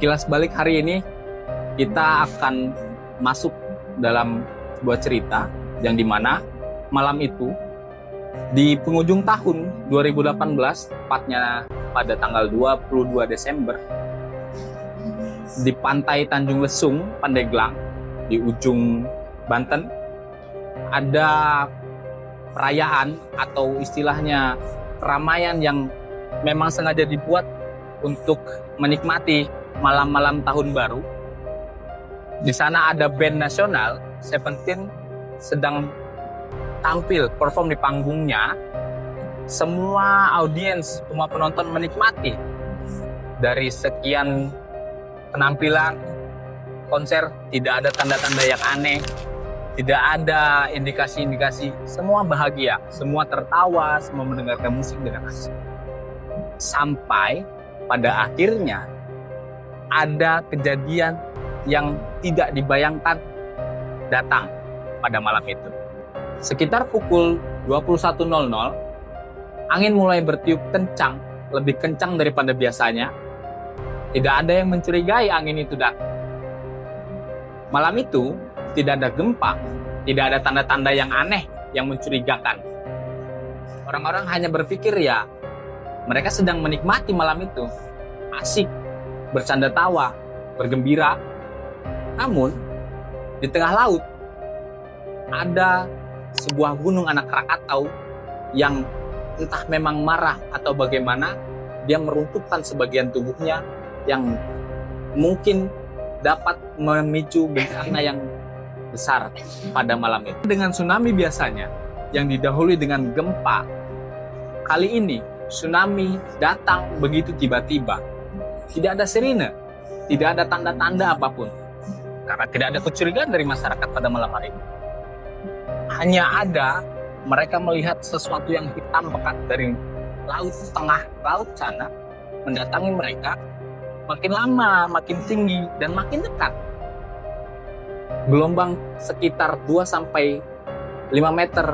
Kilas balik hari ini kita akan masuk dalam sebuah cerita yang dimana malam itu di penghujung tahun 2018, tepatnya pada tanggal 22 Desember di pantai Tanjung Lesung, Pandeglang, di ujung Banten, ada perayaan atau istilahnya keramaian yang memang sengaja dibuat untuk menikmati malam-malam tahun baru. Di sana ada band nasional Seventeen sedang tampil perform di panggungnya. Semua audiens, semua penonton menikmati. Dari sekian penampilan konser, tidak ada tanda-tanda yang aneh, tidak ada indikasi-indikasi, semua bahagia, semua tertawa, semua mendengarkan musik dengan asik. Sampai pada akhirnya ada kejadian yang tidak dibayangkan datang pada malam itu. Sekitar pukul 21.00, angin mulai bertiup kencang, lebih kencang daripada biasanya. Tidak ada yang mencurigai angin itu datang. Malam itu tidak ada gempa, tidak ada tanda-tanda yang aneh yang mencurigakan. Orang-orang hanya berpikir ya, mereka sedang menikmati malam itu, asik, bercanda tawa, bergembira. Namun, di tengah laut, ada sebuah gunung anak Krakatau yang entah memang marah atau bagaimana, dia meruntuhkan sebagian tubuhnya yang mungkin dapat memicu bencana yang besar pada malam itu. Dengan tsunami biasanya yang didahului dengan gempa, kali ini tsunami datang begitu tiba-tiba. Tidak ada sirine, tidak ada tanda-tanda apapun, karena tidak ada kecurigaan dari masyarakat pada malam hari ini. Hanya ada mereka melihat sesuatu yang hitam pekat dari laut tengah laut sana mendatangi mereka. Makin lama, makin tinggi, dan makin dekat. Gelombang sekitar 2-5 meter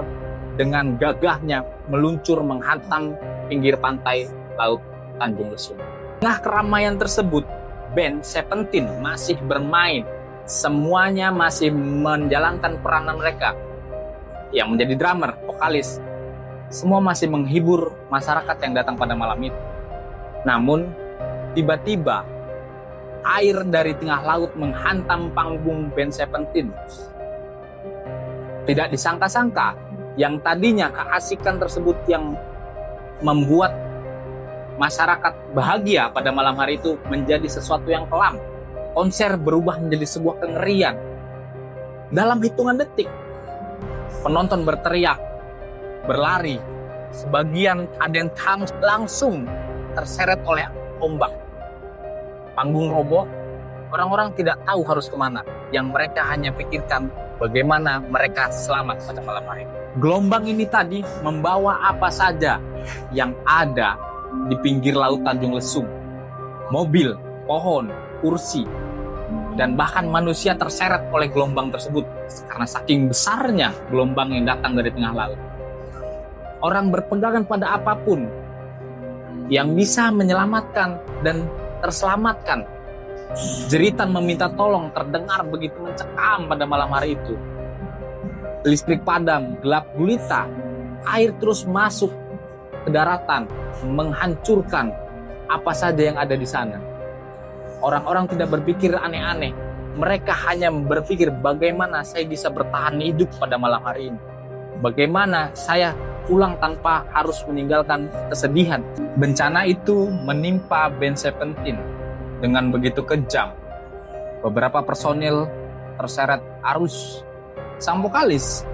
dengan gagahnya meluncur menghantam pinggir pantai laut Tanjung Lesung. Tengah keramaian tersebut, band Seventeen masih bermain. Semuanya masih menjalankan peranan mereka. Yang menjadi drummer, vokalis. Semua masih menghibur masyarakat yang datang pada malam itu. Namun, tiba-tiba air dari tengah laut menghantam panggung band Seventeen. Tidak disangka-sangka, yang tadinya keasikan tersebut yang membuat masyarakat bahagia pada malam hari itu menjadi sesuatu yang kelam. Konser berubah menjadi sebuah kengerian. Dalam hitungan detik, penonton berteriak, berlari. Sebagian ada yang langsung terseret oleh ombak. Panggung roboh, orang-orang tidak tahu harus kemana. Yang mereka hanya pikirkan bagaimana mereka selamat pada malam hari. Gelombang ini tadi membawa apa saja yang ada di pinggir laut Tanjung Lesung. Mobil, pohon, kursi, dan bahkan manusia terseret oleh gelombang tersebut. Karena saking besarnya gelombang yang datang dari tengah laut. Orang berpegangan pada apapun yang bisa menyelamatkan dan terselamatkan. Jeritan meminta tolong terdengar begitu mencekam pada malam hari itu. Listrik padam, gelap gulita, air terus masuk ke daratan, menghancurkan apa saja yang ada di sana. Orang-orang tidak berpikir aneh-aneh. Mereka hanya berpikir bagaimana saya bisa bertahan hidup pada malam hari ini. Bagaimana saya pulang tanpa harus meninggalkan kesedihan. Bencana itu menimpa band Seventeen dengan begitu kejam. Beberapa personil terseret arus. Sang vokalis,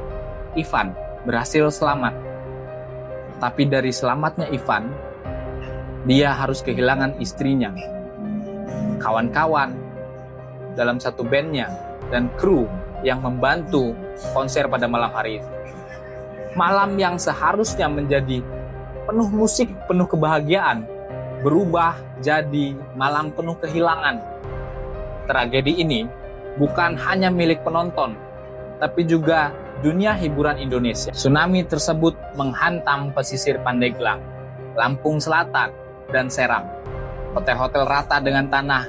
Ivan, berhasil selamat. Tapi dari selamatnya Ivan, dia harus kehilangan istrinya, kawan-kawan dalam satu bandnya, dan kru yang membantu konser pada malam hari itu. Malam yang seharusnya menjadi penuh musik, penuh kebahagiaan, berubah jadi malam penuh kehilangan. Tragedi ini bukan hanya milik penonton, tapi juga dunia hiburan Indonesia. Tsunami tersebut menghantam pesisir Pandeglang, Lampung Selatan, dan Seram. Hotel-hotel rata dengan tanah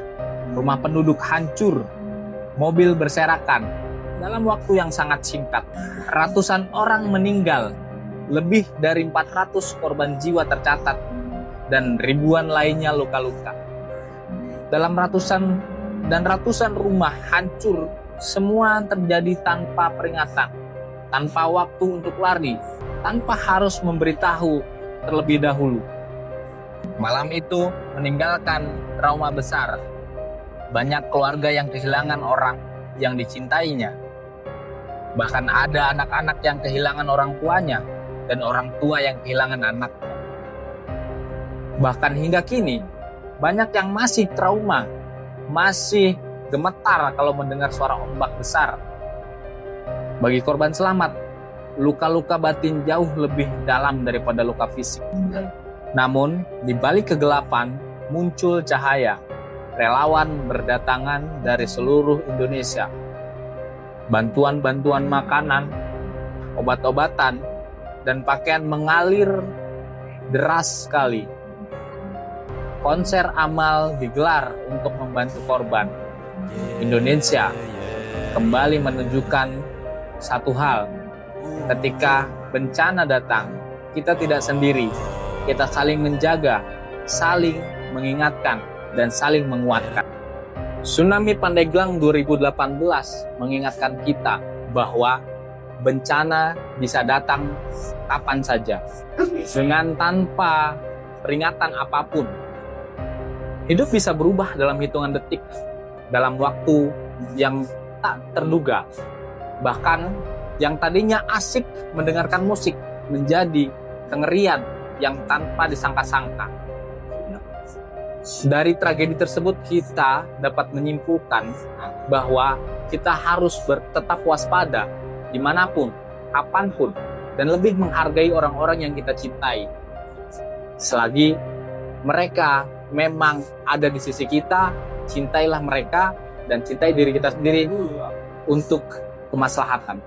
rumah penduduk hancur, mobil berserakan. Dalam waktu yang sangat singkat, ratusan orang meninggal, lebih dari 400 korban jiwa tercatat, dan ribuan lainnya luka-luka. Dalam ratusan rumah hancur, semua terjadi tanpa peringatan, tanpa waktu untuk lari, tanpa harus memberitahu terlebih dahulu. Malam itu meninggalkan trauma besar. Banyak keluarga yang kehilangan orang yang dicintainya. Bahkan ada anak-anak yang kehilangan orang tuanya dan orang tua yang kehilangan anaknya. Bahkan hingga kini, banyak yang masih trauma, masih gemetar kalau mendengar suara ombak besar. Bagi korban selamat, luka-luka batin jauh lebih dalam daripada luka fisik. Namun, di balik kegelapan muncul cahaya. Relawan berdatangan dari seluruh Indonesia. Bantuan-bantuan makanan, obat-obatan, dan pakaian mengalir deras sekali. Konser amal digelar untuk membantu korban. Indonesia kembali menunjukkan satu hal. Ketika bencana datang, kita tidak sendiri. Kita saling menjaga, saling mengingatkan, dan saling menguatkan. Tsunami Pandeglang 2018 mengingatkan kita bahwa bencana bisa datang kapan saja, dengan tanpa peringatan apapun. Hidup bisa berubah dalam hitungan detik, dalam waktu yang tak terduga. Bahkan yang tadinya asik mendengarkan musik menjadi kengerian yang tanpa disangka-sangka. Dari tragedi tersebut kita dapat menyimpulkan bahwa kita harus tetap waspada dimanapun, kapanpun, dan lebih menghargai orang-orang yang kita cintai. Selagi mereka memang ada di sisi kita, cintailah mereka dan cintai diri kita sendiri untuk kemaslahatan.